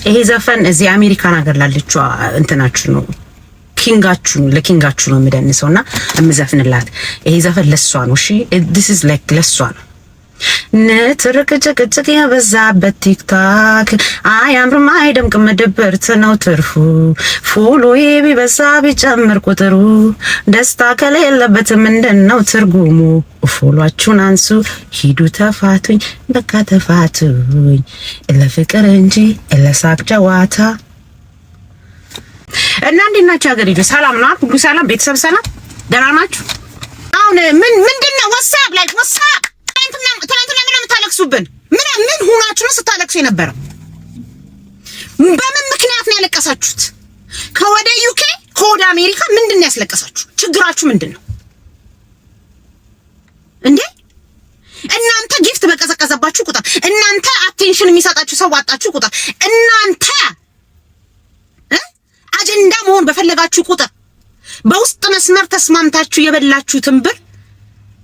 ይሄ ዘፈን እዚህ አሜሪካን ሀገር ላለችው እንትናችሁ ነው ለኪንጋችሁ ነው የምደንሰውና እምዘፍንላት ይሄ ዘፈን ለሷ ነው። እሺ this is like ለሷ ነው። ነትርክ ጭቅጭቅ ያበዛበት ቲክታክ አያምርም አይደምቅም ድብርት ነው ትርፉ ፎሎዬ ቢበዛ ቢጨምር ቁጥሩ ደስታ ከሌለበት ምንድነው ትርጉሙ? ፎሎአችሁን አንሱ ሂዱ ተፋቱኝ በቃ ተፋቱኝ ለፍቅር እንጂ ለሳቅ ጨዋታ። እና እንዴት ናችሁ ሀገር ልጆች? ሰላም ነው ሁሉ ሰላም? ቤተሰብ ሰላም ደህና ናችሁ? አሁን ምንድነው ወሳብ ላይ ወሳብ ትናንትና ምን የምታለቅሱብን? ምን ሆናችሁ ነው ስታለቅሱ የነበረው? በምን ምክንያት ነው ያለቀሳችሁት? ከወደ ዩኬ ከወደ አሜሪካ ምንድን ነው ያስለቀሳችሁ? ችግራችሁ ምንድን ነው እንዴ? እናንተ ጊፍት በቀዘቀዘባችሁ ቁጥር፣ እናንተ አቴንሽን የሚሰጣችሁ ሰው ዋጣችሁ ቁጥር፣ እናንተ አጀንዳ መሆን በፈለጋችሁ ቁጥር በውስጥ መስመር ተስማምታችሁ የበላችሁትን ብር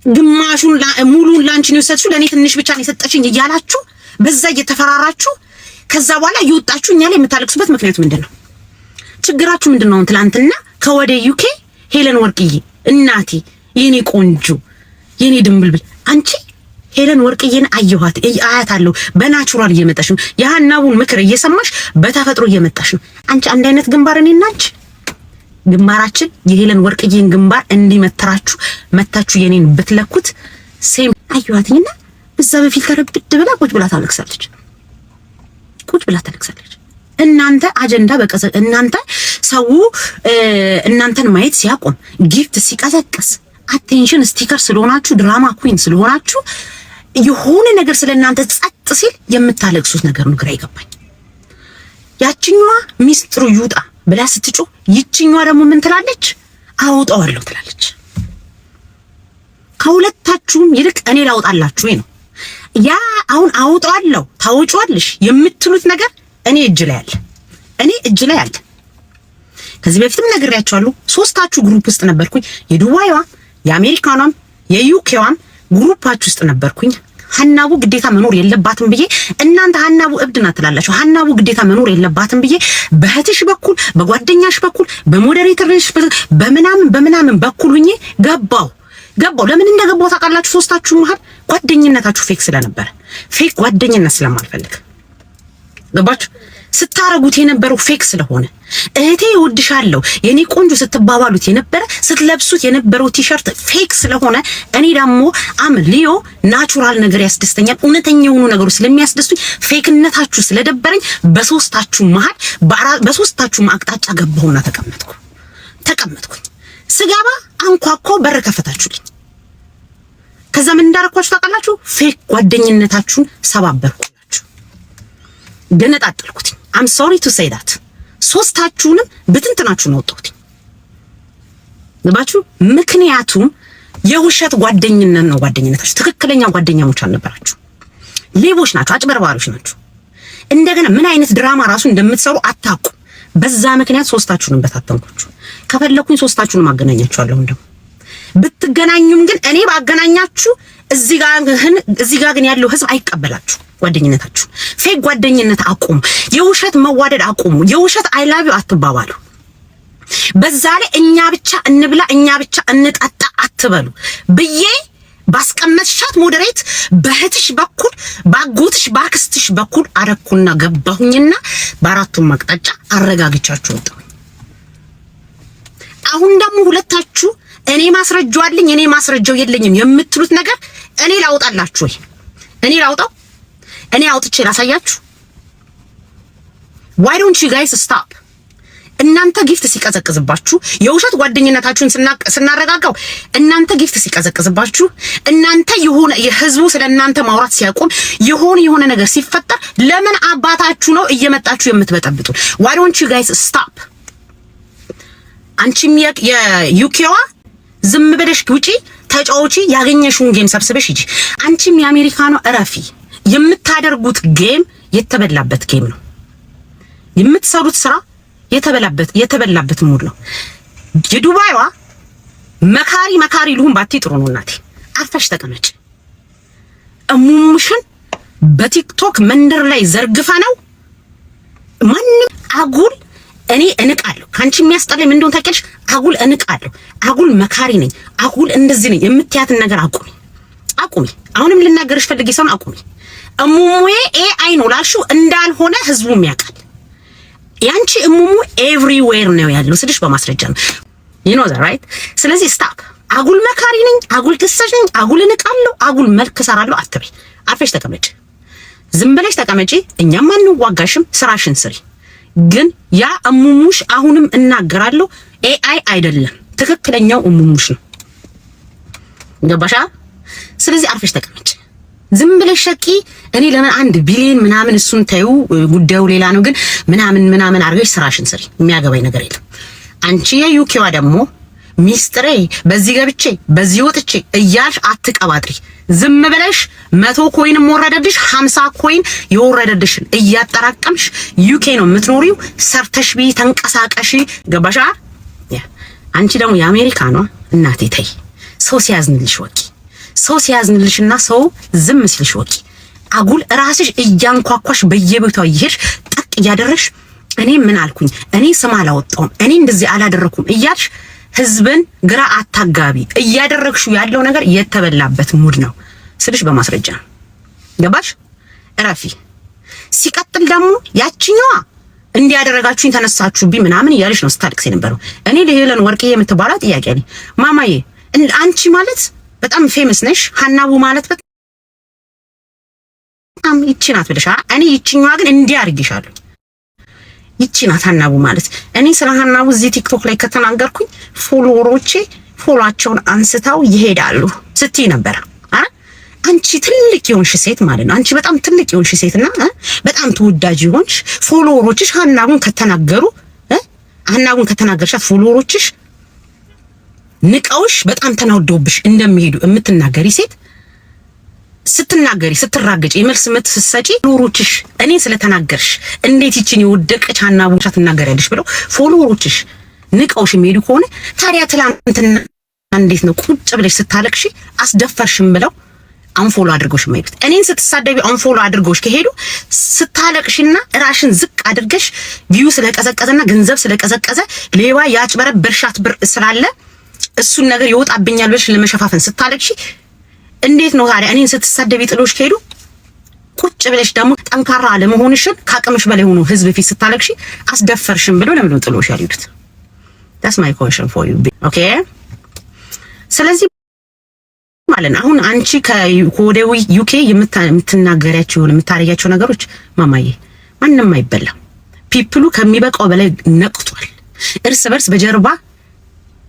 ግማሹን ሙሉን ላንቺ ነው የሰጥሽው ለኔ ትንሽ ብቻ ነው የሰጠሽኝ እያላችሁ በዛ እየተፈራራችሁ ከዛ በኋላ እየወጣችሁ እኛ ላይ የምታለቅሱበት ምክንያቱ ምንድነው? ችግራችሁ ምንድነው? ትላንትና ከወደ ዩኬ ሄለን ወርቅዬ እናቴ የኔ ቆንጆ የኔ ድምብልብል አንቺ ሄለን ወርቅዬን አየኋት አያታለሁ በናቹራል እየመጣሽ ነው። የሐናቡን ምክር እየሰማሽ በተፈጥሮ እየመጣሽ ነው። አንቺ አንድ አይነት ግንባር እኔና አንቺ ግንባራችን የሄለን ወርቅዬን ግንባር እንዲመተራችሁ መታችሁ የኔን ብትለኩት ሴም አየኋትኝና በዛ በፊልተር ብድ ብላ ቁጭ ብላ ታለቅሳለች። እናንተ አጀንዳ በቀዘ እናንተ ሰው እናንተን ማየት ሲያቆም ጊፍት ሲቀዘቅስ አቴንሽን ስቲከር ስለሆናችሁ ድራማ ኩዊን ስለሆናችሁ የሆነ ነገር ስለናንተ ጸጥ ሲል የምታለቅሱት ነገር ነው። ግራ ይገባኝ። ያቺኛዋ ሚስጥሩ ይውጣ ብላ ስትጮ ይቺኛዋ ደግሞ ምን ትላለች? አውጣዋለሁ ትላለች። ከሁለታችሁም ይልቅ እኔ ላውጣላችሁ ነው። ያ አሁን አውጣዋለሁ ታውጪዋለሽ የምትሉት ነገር እኔ እጅ ላይ አለ። ከዚህ በፊትም ነግሬያችኋለሁ። ሶስታችሁ ግሩፕ ውስጥ ነበርኩኝ። የዱባይዋ የአሜሪካኗም የዩኬዋም ግሩፓችሁ ውስጥ ነበርኩኝ። ሐናቡ ግዴታ መኖር የለባትም ብዬ እናንተ ሐናቡ እብድ ናት ትላላችሁ። ሐናቡ ግዴታ መኖር የለባትም ብዬ በህትሽ በኩል በጓደኛሽ በኩል በሞዴሬተርሽ በምናምን በኩል ሁኜ ገባው። ለምን እንደገባው ታውቃላችሁ? ሶስታችሁ መሃል ጓደኝነታችሁ ፌክ ስለነበረ ፌክ ጓደኝነት ስለማልፈልግ ገባችሁ? ስታረጉት የነበረው ፌክ ስለሆነ እህቴ እወድሻለሁ የኔ ቆንጆ ስትባባሉት የነበረ ስትለብሱት የነበረው ቲሸርት ፌክ ስለሆነ እኔ ደግሞ ሊዮ ናቹራል ነገር ያስደስተኛል። እውነተኛ የሆኑ ነገሮች ስለሚያስደስቱኝ ፌክነታችሁ ስለደበረኝ በሶስታችሁ መሃል በሶስታችሁ አቅጣጫ ገባሁና ተቀመጥኩኝ። ስገባ አንኳኳ በር ከፈታችሁልኝ። ከዛ ምን እንዳረኳችሁ ታውቃላችሁ? ፌክ ጓደኝነታችሁን ሰባበርኩላችሁ፣ ገነጣጠልኩት። I'm sorry to say that ሶስታችሁንም ብትንትናችሁን አወጣሁት። ገባችሁ? ምክንያቱም የውሸት ጓደኝነት ነው ጓደኝነታችሁ። ትክክለኛ ጓደኛሞች አልነበራችሁ። ሌቦች ናችሁ፣ አጭበርባሪዎች ናችሁ። እንደገና ምን አይነት ድራማ ራሱ እንደምትሰሩ አታውቁ። በዛ ምክንያት ሶስታችሁንም በታተንኳችሁ። ከፈለኩኝ ሶስታችሁንም አገናኛችኋለሁ። እንደው ብትገናኙም ግን እኔ ባገናኛችሁ እዚህ ጋር ግን ያለው ህዝብ አይቀበላችሁ። ጓደኝነታችሁ ፌክ ጓደኝነት አቁሙ። የውሸት መዋደድ አቁሙ። የውሸት አይ ላቭ ዩ አትባባሉ። በዛ ላይ እኛ ብቻ እንብላ እኛ ብቻ እንጠጣ አትበሉ ብዬ ባስቀመጥሻት ሞዴሬት በህትሽ በኩል ባጎትሽ ባክስትሽ በኩል አረኩና ገባሁኝና በአራቱም አቅጣጫ አረጋግቻችሁ ወጣሁ። አሁን ደግሞ ሁለታችሁ እኔ ማስረጃው አለኝ እኔ ማስረጃው የለኝም የምትሉት ነገር እኔ ላውጣላችሁ ወይ? እኔ ላውጣው? እኔ አውጥቼ ላሳያችሁ? why don't you guys stop? እናንተ ጊፍት ሲቀዘቅዝባችሁ የውሸት ጓደኝነታችሁን ስናረጋጋው እናንተ ጊፍት ሲቀዘቅዝባችሁ እናንተ የሆነ የህዝቡ ስለናንተ ማውራት ሲያቆም የሆነ ነገር ሲፈጠር ለምን አባታችሁ ነው እየመጣችሁ የምትበጠብጡ? why don't you guys stop? አንቺም የዩኬዋ ዝም ብለሽ ውጪ ተጫውጪ፣ ያገኘሽውን ጌም ሰብስበሽ ሂጂ። አንቺም የአሜሪካኗ እረፊ። የምታደርጉት ጌም የተበላበት ጌም ነው። የምትሰሩት ስራ የተበላበት ሙድ ነው። የዱባይዋ መካሪ ልሁን ባቲ ጥሩ ነው። እናቴ አርፈሽ ተቀመጭ። እሙሙሽን በቲክቶክ መንደር ላይ ዘርግፈ ነው ማንም አጉል እኔ እንቃለሁ። ካንቺ የሚያስጠላኝ ምን እንደሆነ ታውቂያለሽ? አጉል እንቃለሁ፣ አጉል መካሪ ነኝ፣ አጉል እንደዚህ ነኝ የምትያትን ነገር አቁሚ፣ አቁሚ። አሁንም ልናገርሽ ፈልጌ ሰውን አቁሚ። እሙሙዬ ኤአይ ነው ላልሽው እንዳልሆነ ህዝቡም ያውቃል። ያንቺ እሙሙ ኤቭሪዌር ነው ያለው ስልሽ በማስረጃ ነው። you know that right? ስለዚህ ስታፕ። አጉል መካሪ ነኝ፣ አጉል ክሰሽ ነኝ፣ አጉል እንቃለሁ፣ አጉል መልክ ሰራለሁ አትበይ። አርፈሽ ተቀመጪ፣ ዝም ብለሽ ተቀመጪ። እኛም አንዋጋሽም፣ ስራሽን ስሪ። ግን ያ እሙሙሽ አሁንም እናገራለሁ ኤአይ አይደለም፣ ትክክለኛው እሙሙሽ ነው። ገባሻ? ስለዚህ አርፈሽ ተቀመጪ፣ ዝም ብለሽ ሸቂ። እኔ ለምን 1 ቢሊዮን ምናምን እሱን ታዩ፣ ጉዳዩ ሌላ ነው። ግን ምናምን አርገሽ ስራሽን ስሪ፣ የሚያገባኝ ነገር የለም። አንቺ የዩኬዋ ደግሞ ሚስጥሬ በዚህ ገብቼ በዚህ ወጥቼ እያልሽ አትቀባጥሪ። ዝም ብለሽ 100 ኮይንም ወረደብሽ 50 ኮይን የወረደልሽን እያጠራቀምሽ ዩኬ ነው የምትኖሪው። ሰርተሽ ቢ ተንቀሳቀሽ። ገባሻ? አንቺ ደግሞ የአሜሪካ ነው እናቴ። ተይ፣ ሰው ሲያዝንልሽ ወቂ፣ ሰው ሲያዝንልሽና ሰው ዝም ሲልሽ ወቂ። አጉል ራስሽ እያንኳኳሽ በየቦታው ይሄሽ ጠቅ እያደረሽ እኔ ምን አልኩኝ፣ እኔ ስም አላወጣውም፣ እኔ እንደዚህ አላደረኩም እያልሽ ህዝብን ግራ አታጋቢ። እያደረግሽው ያለው ነገር የተበላበት ሙድ ነው ስልሽ በማስረጃ ነው። ገባሽ? እረፊ። ሲቀጥል ደግሞ ያቺኛዋ እንዲያደረጋችሁኝ ተነሳችሁብኝ ምናምን እያልሽ ነው ስታልቅስ የነበረው። እኔ ለሄለን ወርቅዬ የምትባለው ጥያቄ ነኝ። ማማዬ አንቺ ማለት በጣም ፌመስ ነሽ፣ ሀናቡ ማለት በጣም ይቺ ናት ብለሽ እኔ ይቺኛዋ ግን እንዲህ አድርጌሻለሁ። ይቺ ናት ሀናቡ ማለት። እኔ ስለ ሀናቡ እዚህ ቲክቶክ ላይ ከተናገርኩኝ ፎሎወሮቼ ፎሎአቸውን አንስተው ይሄዳሉ ስትይ ነበር። አንቺ ትልቅ የሆንሽ ሴት ማለት ነው። አንቺ በጣም ትልቅ የሆንሽ ሴትና በጣም ተወዳጅ የሆንሽ ፎሎወሮችሽ ሀናቡን ከተናገርሻት ፎሎወሮችሽ ንቀውሽ በጣም ተናውደውብሽ እንደሚሄዱ የምትናገሪ ሴት ስትናገሪ ስትራገጪ የመልስ ምት ስትሰጪ ፎሎወሮችሽ እኔ ስለተናገርሽ እንዴት ይቺን የወደቀች ሀናቡን ትናገሪያለሽ ብለው ፎሎወሮችሽ ንቀውሽ የሚሄዱ ከሆነ ታዲያ ትላንትና እንዴት ነው ቁጭ ብለሽ ስታለቅሺ አስደፈርሽም ብለው አንፎሎ አድርጎሽ ማይሉት? እኔን ስትሳደቢ አንፎሎ አድርጎሽ ከሄዱ ስታለቅሽና ራሽን ዝቅ አድርገሽ ቪው ስለቀዘቀዘና ገንዘብ ስለቀዘቀዘ ሌባ ያጭበረበርሻት ብር ስላለ እሱን ነገር ይወጣብኛል ብለሽ ለመሸፋፈን ስታለቅሺ እንዴት ነው ታዲያ እኔን ስትሳደቢ ጥሎሽ ከሄዱ ቁጭ ብለሽ ደግሞ ጠንካራ አለመሆንሽን ካቅምሽ በላይ ሆኖ ህዝብ ፊት ስታለቅሺ አስደፈርሽም ብለው ለምን ጥሎሽ ያሉት? that's my question for you okay? ስለዚህ ማለት አሁን አንቺ ከወደው ዩኬ የምትናገሪያቸው የምታረጋቸው ነገሮች ማማዬ ማንንም አይበላም። ፒፕሉ ከሚበቃው በላይ ነቅቷል። እርስ በርስ በጀርባ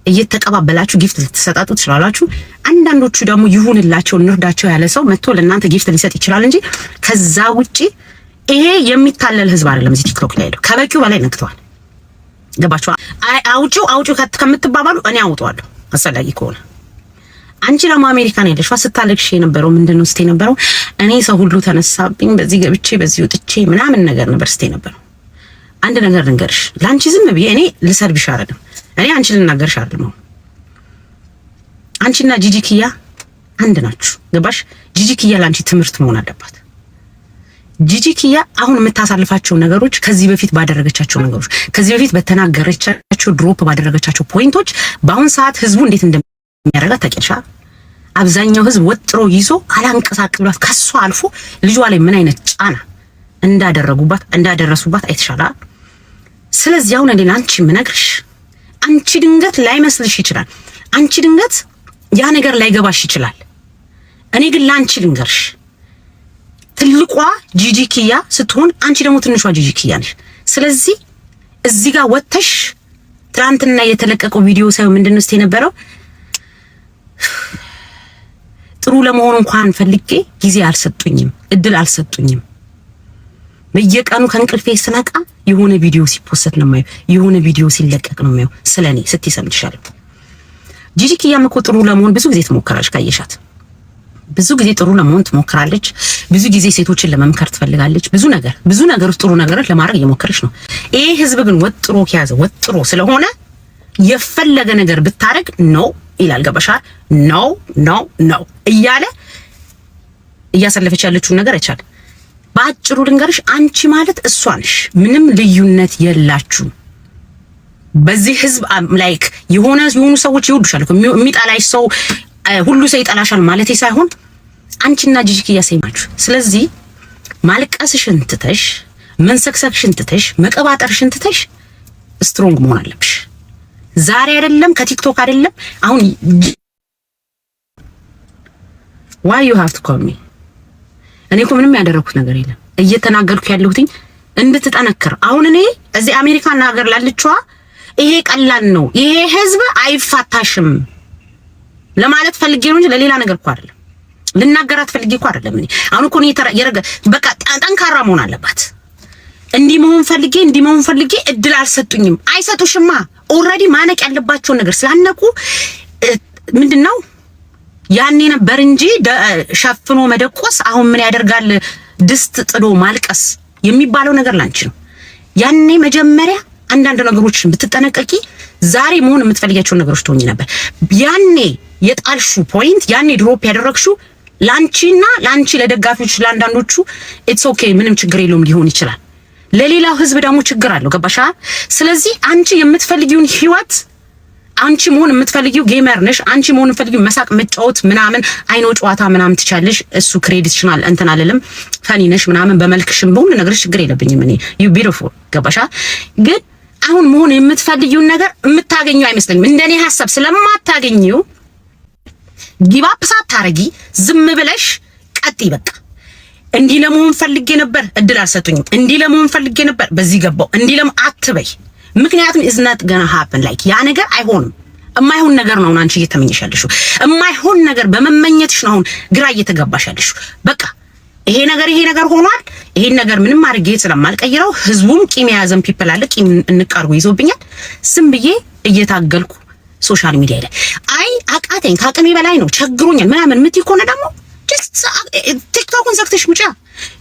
እየተቀባበላችሁ ጊፍት ልትሰጣጡ ትችላላችሁ። አንዳንዶቹ ደግሞ ይሁንላቸው እንርዳቸው ያለ ሰው መጥቶ ለእናንተ ጊፍት ሊሰጥ ይችላል እንጂ ከዛ ውጪ ይሄ የሚታለል ህዝብ አይደለም። እዚህ ቲክቶክ ላይ ያለው ከበቂው በላይ ነቅቷል። ገባችሁ? አውጪው ከምትባባሉ እኔ አውጣዋለሁ አስፈላጊ ከሆነ። አንቺ ደግሞ አሜሪካን ሄደሽዋ ስታለቅሽ የነበረው ምንድነው ስቴ ነበረው? እኔ ሰው ሁሉ ተነሳብኝ በዚህ ገብቼ በዚህ ወጥቼ ምናምን ነገር ነበር ስቴ ነበረው። አንድ ነገር ልንገርሽ፣ ላንቺ ዝም ብዬ እኔ ልሰድብሽ አይደለም፣ እኔ አንቺ ልናገርሽ አይደለም። አንቺና ጂጂ ኪያ አንድ ናችሁ። ገባሽ? ጂጂ ኪያ ላንቺ ትምህርት መሆን አለባት። ጂጂ ኪያ አሁን የምታሳልፋቸው ነገሮች ከዚህ በፊት ባደረገቻቸው ነገሮች ከዚህ በፊት በተናገረቻቸው ድሮፕ ባደረገቻቸው ፖይንቶች በአሁን ሰዓት ህዝቡ እንዴት እንደሚያደርጋት ታውቂያለሽ። አብዛኛው ህዝብ ወጥሮ ይዞ አላንቀሳቅስ ብሏት ከሷ አልፎ ልጇ ላይ ምን አይነት ጫና እንዳደረሱባት አይተሻላ። ስለዚህ አሁን እኔ አንቺ ምነግርሽ አንቺ ድንገት ላይመስልሽ ይችላል። አንቺ ድንገት ያ ነገር ላይገባሽ ይችላል። እኔ ግን ላንቺ ልንገርሽ ትልቋ ጂጂ ኪያ ስትሆን አንቺ ደግሞ ትንሿ ጂጂ ኪያ ነሽ። ስለዚህ እዚህ ጋር ወጥተሽ ትናንትና የተለቀቀው ቪዲዮ ሳይሆን ምንድነው እስቲ የነበረው ጥሩ ለመሆን እንኳን ፈልጌ ጊዜ አልሰጡኝም፣ እድል አልሰጡኝም። በየቀኑ ከእንቅልፌ ስነቃ የሆነ ቪዲዮ ሲፖስት ነው የማየው፣ የሆነ ቪዲዮ ሲለቀቅ ነው የማየው ስለኔ ስትሰምትሻል። ጂጂ ኪያም እኮ ጥሩ ለመሆን ብዙ ጊዜ ትሞክራለች። ካየሻት ብዙ ጊዜ ጥሩ ለመሆን ትሞክራለች። ብዙ ጊዜ ሴቶችን ለመምከር ትፈልጋለች። ብዙ ነገር ጥሩ ነገሮች ለማድረግ እየሞከረች ነው። ይሄ ህዝብ ግን ወጥሮ ከያዘ ወጥሮ ስለሆነ የፈለገ ነገር ብታረግ ነው ይላል። ገባሻ? ነው እያለ እያሰለፈች ያለችው ነገር አይቻልም። ባጭሩ ልንገርሽ፣ አንቺ ማለት እሷ ነሽ። ምንም ልዩነት የላችሁ። በዚህ ህዝብ ላይክ የሆኑ ሰዎች ይወዱሻል። የሚጠላሽ ሰው ሁሉ ሰው ይጠላሻል ማለት ሳይሆን አንቺና ጂጂኪያ ሰይማችሁ። ስለዚህ ማልቀስሽን ትተሽ መንሰክሰክሽን ትተሽ መቀባጠርሽን ትተሽ ስትሮንግ መሆን አለብሽ። ዛሬ አይደለም ከቲክቶክ አይደለም አሁን why you have to call me? እኔ እኮ ምንም ያደረኩት ነገር የለም። እየተናገርኩ ያለሁትኝ እንድትጠነክር። አሁን እኔ እዚህ አሜሪካን ሀገር ላልችዋ ይሄ ቀላል ነው፣ ይሄ ህዝብ አይፋታሽም ለማለት ፈልጌ ነው እንጂ ለሌላ ነገር እኮ አይደለም። ልናገራት ፈልጌ እኮ አይደለም። እኔ አሁን እኮ በቃ ጠንካራ መሆን አለባት። እንዲህ መሆን ፈልጌ እድል አልሰጡኝም። አይሰጡሽማ። ኦልሬዲ ማነቅ ያለባቸው ነገር ስላነቁ ምንድነው ያኔ ነበር እንጂ ሸፍኖ መደቆስ አሁን ምን ያደርጋል ድስት ጥሎ ማልቀስ የሚባለው ነገር ላንቺ ነው። ያኔ መጀመሪያ አንዳንድ ነገሮችን ብትጠነቀቂ ዛሬ መሆን የምትፈልጊያቸው ነገሮች ትሆኚ ነበር። ያኔ የጣልሹ ፖይንት ያኔ ድሮፕ ያደረግሹ ላንቺና ላንቺ ለደጋፊዎች ለአንዳንዶቹ ኢትስ ኦኬ ምንም ችግር የለውም ሊሆን ይችላል። ለሌላው ህዝብ ደግሞ ችግር አለው። ገባሻ? ስለዚህ አንቺ የምትፈልጊውን ህይወት አንቺ መሆን የምትፈልጊው ጌመር ነሽ። አንቺ መሆን የምትፈልጊው መሳቅ መጫወት ምናምን አይኖ ጨዋታ ምናምን ትቻለሽ። እሱ ክሬዲትሽናል እንትን አለለም ፈኒ ነሽ ምናምን በመልክሽም በሁሉ ነገርሽ ችግር የለብኝም እኔ ዩ ቢዩቲፉል። ገባሻ? ግን አሁን መሆን የምትፈልጊውን ነገር የምታገኘው አይመስለኝም። እንደኔ ሐሳብ ስለማታገኘው ጊቭ አፕ ሳታረጊ ዝም ብለሽ ቀጥይ። በቃ እንዲህ ለመሆን ፈልጌ ነበር እድል አልሰጡኝም፣ እንዲህ ለመሆን ፈልጌ ነበር በዚህ ገባው፣ እንዲህ አትበይ። ምክንያቱም is not gonna happen like ያ ነገር አይሆንም። የማይሆን ነገር ነው አንቺ እየተመኘሻለሽ። የማይሆን ነገር በመመኘትሽ ነው አሁን ግራ እየተጋባሻለሽ። በቃ ይሄ ነገር ሆኗል። ይሄን ነገር ምንም አድርጌ ስለማልቀይረው ህዝቡም ቂም የያዘን ፒፕል አለ። ቂም እንቃርጉ ይዞብኛል። ዝም ብዬ እየታገልኩ ሶሻል ሚዲያ ላይ አይ አቃተኝ፣ ከአቅሜ በላይ ነው፣ ቸግሮኛል ምናምን የምትይ ከሆነ ደግሞ ቲክቶክን ዘግተሽ ውጪ።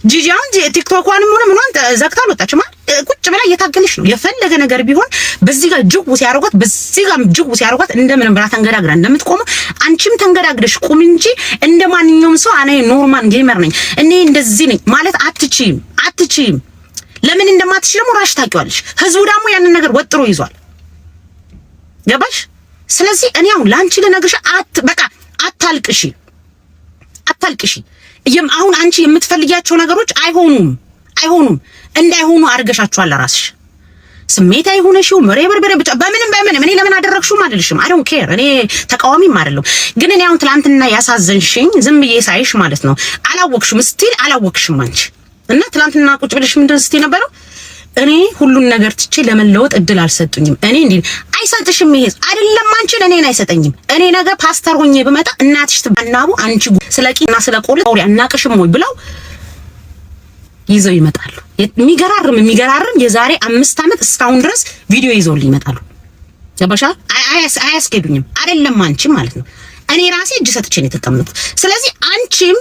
ጂጂያን ቲክቶክዋንም ሆነ ምንም ዘግታ አልወጣችም። ቁጭ ብላ እየታገለች ነው። የፈለገ ነገር ቢሆን በዚህ ጋር ጅው ሲያረጓት በዚህ ጋር ጅው ሲያረጓት እንደምንም ብላ ተንገዳግራ እንደምትቆም አንቺም ተንገዳግደሽ ቁም እንጂ እንደ ማንኛውም ሰው እኔ ኖርማል ጌመር ነኝ እኔ እንደዚህ ነኝ ማለት አትችይም። ለምን እንደማትችል ደግሞ ራስሽ ታውቂዋለሽ። ህዝቡ ደግሞ ያንን ነገር ወጥሮ ይዟል። ገባሽ? ስለዚህ እኔ አሁን ላንቺ ልነግርሽ በቃ አታልቅሺ። አሁን አንቺ የምትፈልጊያቸው ነገሮች አይሆኑም። እንዳይሆኑ አድርገሻቸዋል ለራስሽ። ስሜት አይሆነሽው መሬ ብቻ በምንም እኔ ለምን አደረግሽው ማለልሽም አይ ዶንት ኬር። እኔ ተቃዋሚም አይደለም። ግን እኔ አሁን ትላንትና ያሳዘንሽኝ ዝም ብዬ ሳይሽ ማለት ነው አላወቅሽም፣ ስቲል አላወቅሽም አንቺ እና ትላንትና ቁጭ ብለሽ ምንድን ስትይ ነበረው እኔ ሁሉን ነገር ትቼ ለመለወጥ እድል አልሰጡኝም። እኔ እንዴ አይሰጥሽም። ይሄ አይደለም አንቺ ለኔን አይሰጠኝም። እኔ ነገ ፓስተር ሆኜ ብመጣ እናትሽ ትባናቡ አንቺ ስለቂና ስለቆል አውሪ አናቅሽም ወይ ብለው ይዘው ይመጣሉ። የሚገራርም የዛሬ 5 ዓመት እስካሁን ድረስ ቪዲዮ ይዘውልኝ ይመጣሉ። ገባሻ? አያስኬዱኝም። አይደለም አንቺ ማለት ነው። እኔ ራሴ እጅ ሰጥቼ ነው የተቀመጥኩት። ስለዚህ አንቺም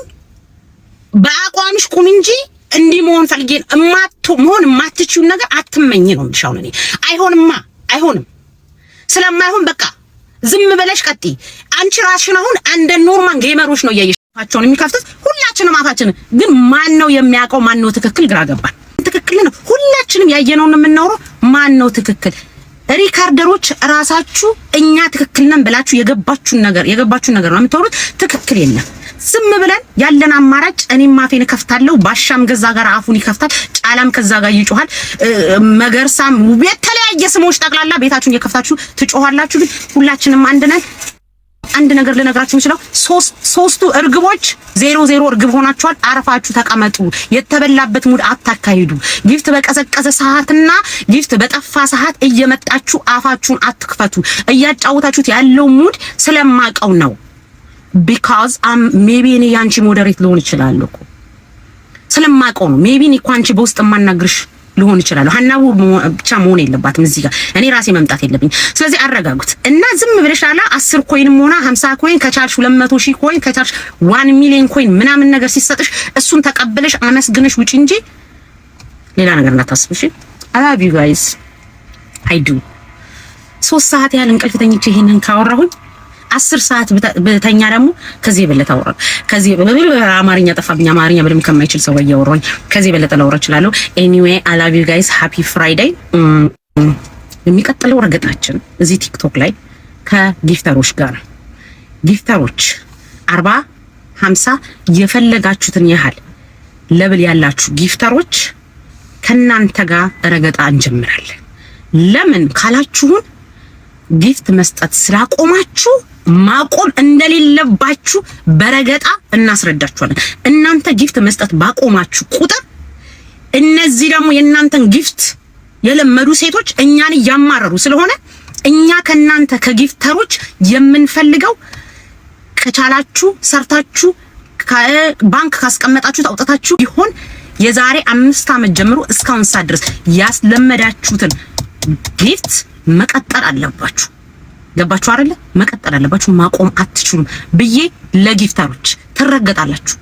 በአቋምሽ ቁም እንጂ እንዲህ መሆን ፈልጌን መሆን የማትችይውን ነገር አትመኝ ነው የምልሻው። እኔ አይሆንም። ስለማይሆን በቃ ዝም ብለሽ ቀጥይ። አንቺ ራስሽን አሁን እንደ ኖርማል ጌመሮች ነው ያየሻቸውን የሚከፍቱት። ሁላችንም አፋችንን ግን ማን ነው የሚያውቀው? ማን ነው ትክክል? ግራ ገባን። ትክክል ነው ሁላችንም ያየነውን የምናወራው። ማን ነው ትክክል? ሪካርደሮች ራሳችሁ እኛ ትክክል ነን ብላችሁ የገባችሁን ነገር ነው የምታወሩት። ትክክል የለም። ዝም ብለን ያለን አማራጭ እኔም አፌን ከፍታለሁ። ባሻም ገዛ ጋር አፉን ይከፍታል። ጫላም ከዛ ጋር ይጮሃል። መገርሳም የተለያየ ስሞች ጠቅላላ ቤታችሁን የከፍታችሁ ትጮሃላችሁ። ግን ሁላችንም አንድ ነን። አንድ ነገር ልነግራችሁ የምችለው ሶስቱ እርግቦች 00 እርግብ ሆናችኋል። አርፋችሁ ተቀመጡ። የተበላበት ሙድ አታካሂዱ። ጊፍት በቀዘቀዘ ሰዓትና ጊፍት በጠፋ ሰዓት እየመጣችሁ አፋችሁን አትክፈቱ። እያጫወታችሁት ያለው ሙድ ስለማቀው ነው። because maybe እኔ ያንቺ ሞዴሬት ልሆን ይችላል እኮ ስለማቀው ነው። ሜቢ እኔ እኮ አንቺ በውስጥ ማናግርሽ ልሆን ይችላል። ሀናቡ ብቻ መሆን የለባትም እዚህ ጋር እኔ ራሴ መምጣት የለብኝ። ስለዚህ አረጋጉት እና ዝም ብለሻላ 10 ኮይንም ሆነ 50 ኮይን ከቻልሽ 200,000 ኮይን ከቻልሽ 1 ሚሊዮን ኮይን ምናምን ነገር ሲሰጥሽ እሱን ተቀበለሽ አመስግነሽ ውጪ እንጂ ሌላ ነገር እንዳታስብሽ። I love you guys I do 3 ሰዓት ያህል እንቅልፍ ተኝቼ ይሄንን ካወራሁኝ 10 ሰዓት በተኛ ደግሞ ከዚህ የበለጠ አወራ። ከዚህ አማርኛ ጠፋብኝ። አማርኛ በደምብ ከማይችል ሰው እያወራኝ ከዚህ የበለጠ ላወራ እችላለሁ። ኤኒዌይ አይ ላቭ ዩ ጋይስ ሃፒ ፍራይዴይ። የሚቀጥለው ረገጣችን እዚህ ቲክቶክ ላይ ከጊፍተሮች ጋር ጊፍተሮች 40 50 የፈለጋችሁትን ያህል ለብል ያላችሁ ጊፍተሮች ከናንተ ጋር ረገጣ እንጀምራለን። ለምን ካላችሁን ጊፍት መስጠት ስላቆማችሁ ማቆም እንደሌለባችሁ በረገጣ እናስረዳችኋለን። እናንተ ጊፍት መስጠት ባቆማችሁ ቁጥር እነዚህ ደግሞ የእናንተን ጊፍት የለመዱ ሴቶች እኛን ያማረሩ ስለሆነ እኛ ከናንተ ከጊፍተሮች የምንፈልገው ከቻላችሁ ሰርታችሁ ባንክ ካስቀመጣችሁ አውጣታችሁ ይሆን የዛሬ 5 ዓመት ጀምሮ እስካሁን ሰዓት ድረስ ያስለመዳችሁትን ጊፍት መቀጠል አለባችሁ። ገባችሁ አይደለ? መቀጠል አለባችሁ። ማቆም አትችሉም ብዬ ለጊፍተሮች ትረገጣላችሁ።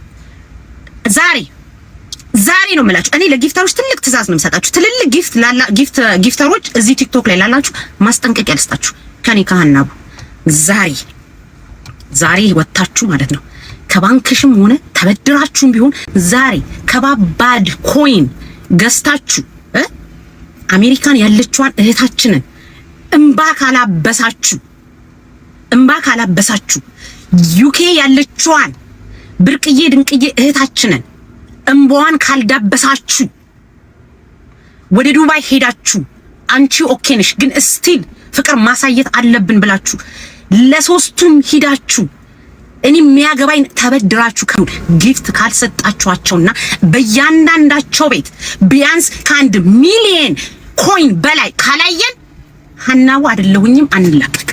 ዛሬ ነው የምላችሁ። እኔ ለጊፍተሮች ትልቅ ትዕዛዝ ነው የምሰጣችሁ። ትልልቅ ጊፍተሮች እዚህ ቲክቶክ ላይ ላላችሁ ማስጠንቀቂያ ልስጣችሁ። ከኔ ከሀናቡ ዛሬ ወጣችሁ ማለት ነው። ከባንክሽም ሆነ ተበድራችሁም ቢሆን ዛሬ ከባባድ ኮይን ገዝታችሁ አሜሪካን ያለችዋን እህታችንን እንባ ካላበሳችሁ ዩኬ ያለችዋን ብርቅዬ ድንቅዬ እህታችንን እንባዋን ካልዳበሳችሁ ወደ ዱባይ ሄዳችሁ አንቺ ኦኬ ነሽ ግን ስቲል ፍቅር ማሳየት አለብን ብላችሁ ለሶስቱም ሂዳችሁ እኔ የሚያገባኝ ተበድራችሁ ጊፍት ካልሰጣችኋቸውና በእያንዳንዳቸው ቤት ቢያንስ ከ1 ሚሊዮን ኮይን በላይ ካላየን ሀናቡ አይደለሁኝም አንላቀቅ።